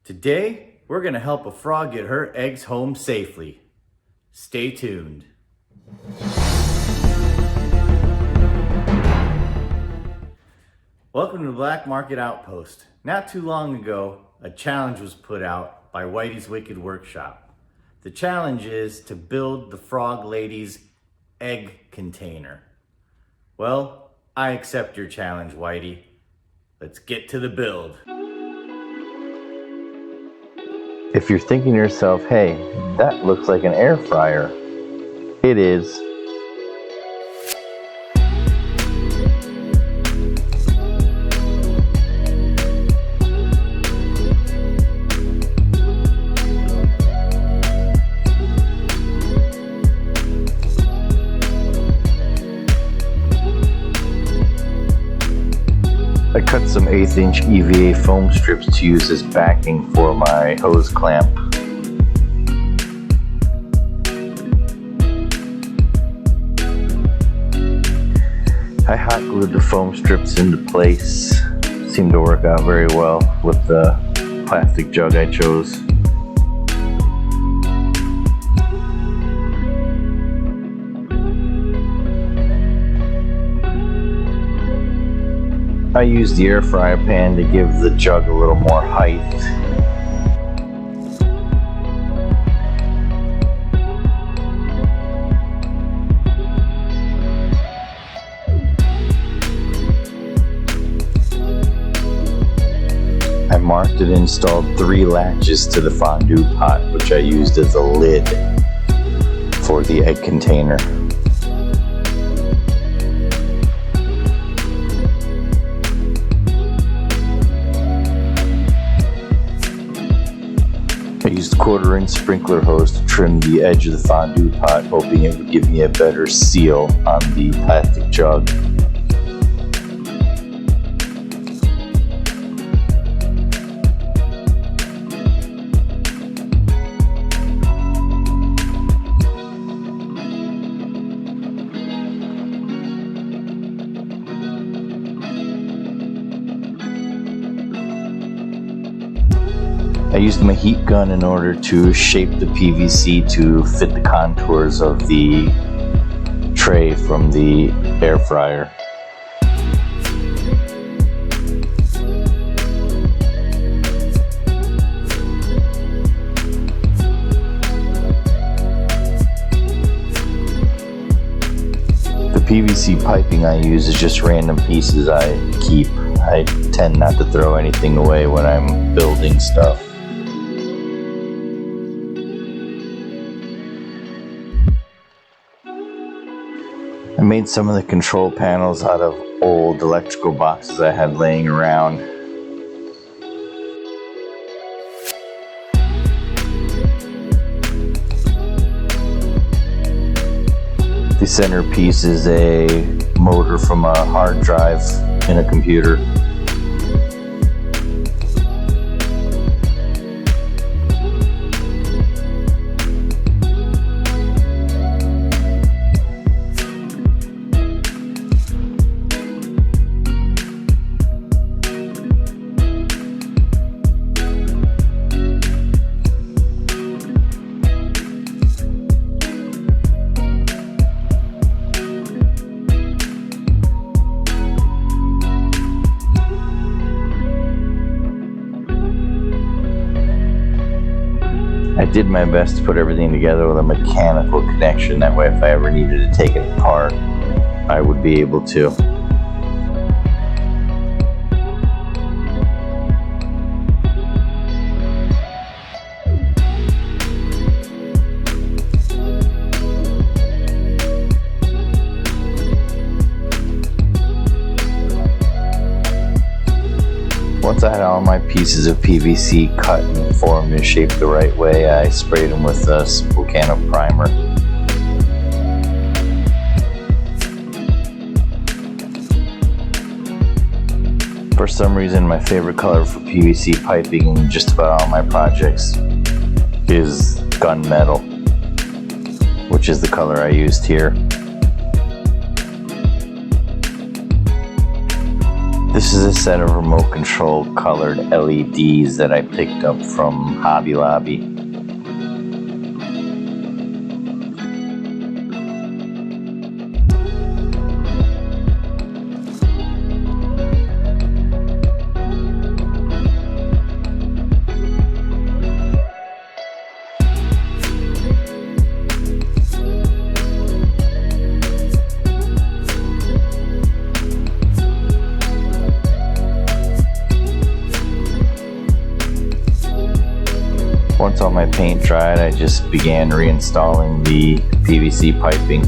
Today, we're going to help a frog get her eggs home safely. Stay tuned. Welcome to Black Market Outpost. Not too long ago, a challenge was put out by Whitey's Wicked Workshop. The challenge is to build the frog lady's egg container. Well, I accept your challenge, Whitey. Let's get to the build. If you're thinking to yourself, hey, that looks like an air fryer, it is. I cut some 1/8" EVA foam strips to use as backing for my hose clamp. I hot glued the foam strips into place. Seemed to work out very well with the plastic jug I chose. I used the air fryer pan to give the jug a little more height. I marked and installed 3 latches to the fondue pot, which I used as a lid for the egg container. I used a 1/4" sprinkler hose to trim the edge of the fondue pot, hoping it would give me a better seal on the plastic jug. I used my heat gun in order to shape the PVC to fit the contours of the tray from the air fryer. The PVC piping I use is just random pieces I keep. I tend not to throw anything away when I'm building stuff. I made some of the control panels out of old electrical boxes I had laying around. The centerpiece is a motor from a hard drive in a computer. I did my best to put everything together with a mechanical connection. That way, if I ever needed to take it apart, I would be able to. Once I had all my pieces of PVC cut and formed and shaped the right way, I sprayed them with a simple can of primer. For some reason, my favorite color for PVC piping in just about all my projects is gunmetal, which is the color I used here. This is a set of remote control colored LEDs that I picked up from Hobby Lobby. Once all my paint dried, I just began reinstalling the PVC piping.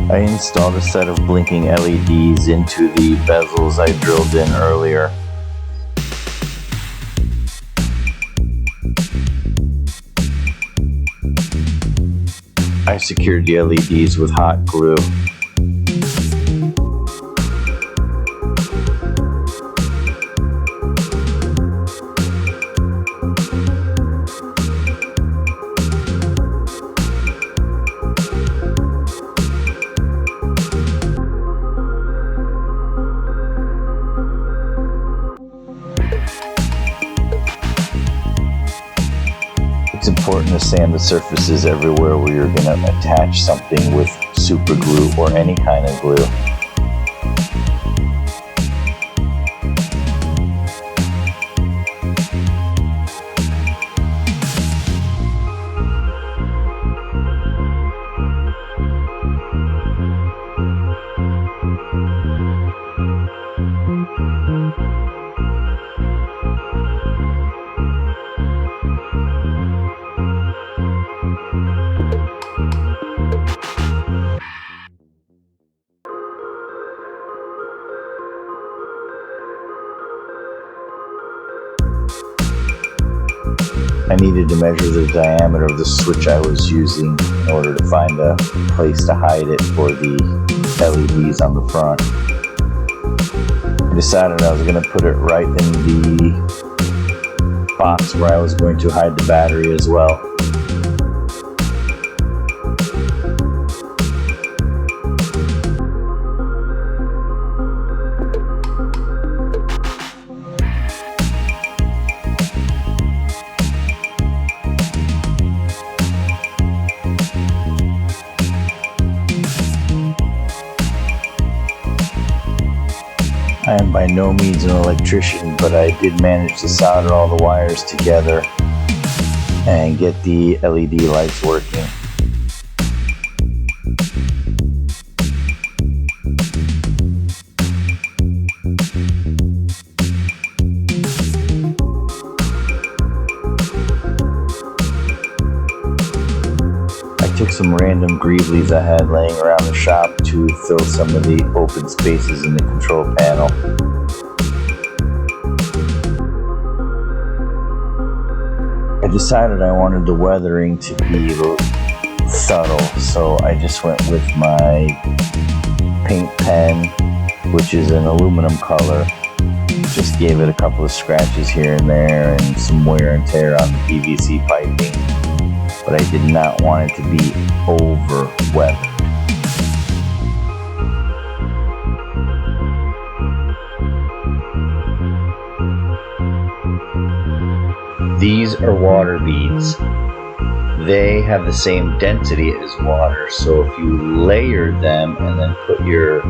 I installed a set of blinking LEDs into the bezels I drilled in earlier. I secured the LEDs with hot glue. It's important to sand the surfaces everywhere where you're going to attach something with super glue or any kind of glue. I needed to measure the diameter of the switch I was using in order to find a place to hide it for the LEDs on the front. I decided I was going to put it right in the box where I was going to hide the battery as well. I am by no means an electrician, but I did manage to solder all the wires together and get the LED lights working. I took some random greablies I had laying around the shop to fill some of the open spaces in the control panel. I decided I wanted the weathering to be subtle, so I just went with my paint pen, which is an aluminum color. Just gave it a couple of scratches here and there and some wear and tear on the PVC piping, but I did not want it to be over weathered. These are water beads. They have the same density as water, so if you layer them and then put your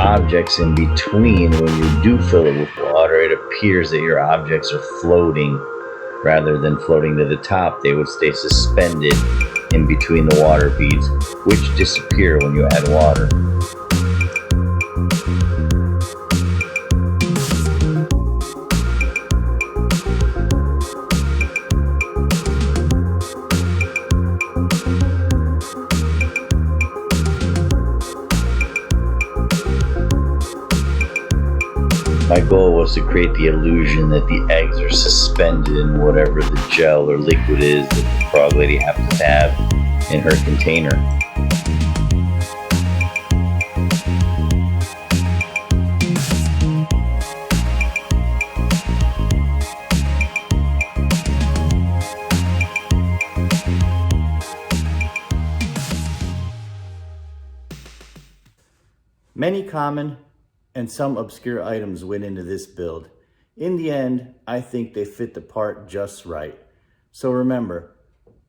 objects in between, when you do fill it with water, it appears that your objects are floating Rather than floating to the top, they would stay suspended in between the water beads, which disappear when you add water. My goal was to create the illusion that the eggs are suspended in whatever the gel or liquid is that the frog lady happens to have in her container. Many common and some obscure items went into this build. In the end, I think they fit the part just right. So remember,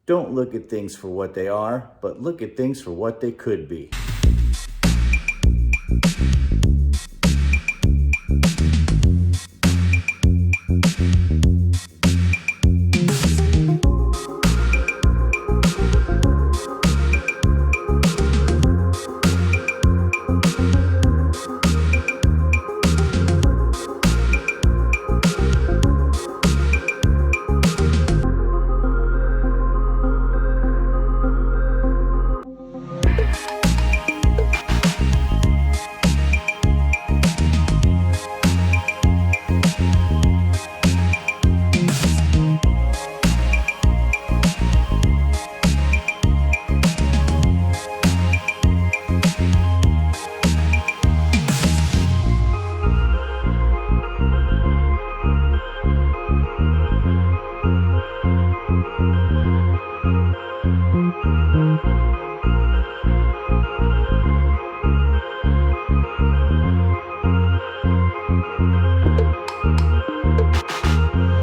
don't look at things for what they are, but look at things for what they could be.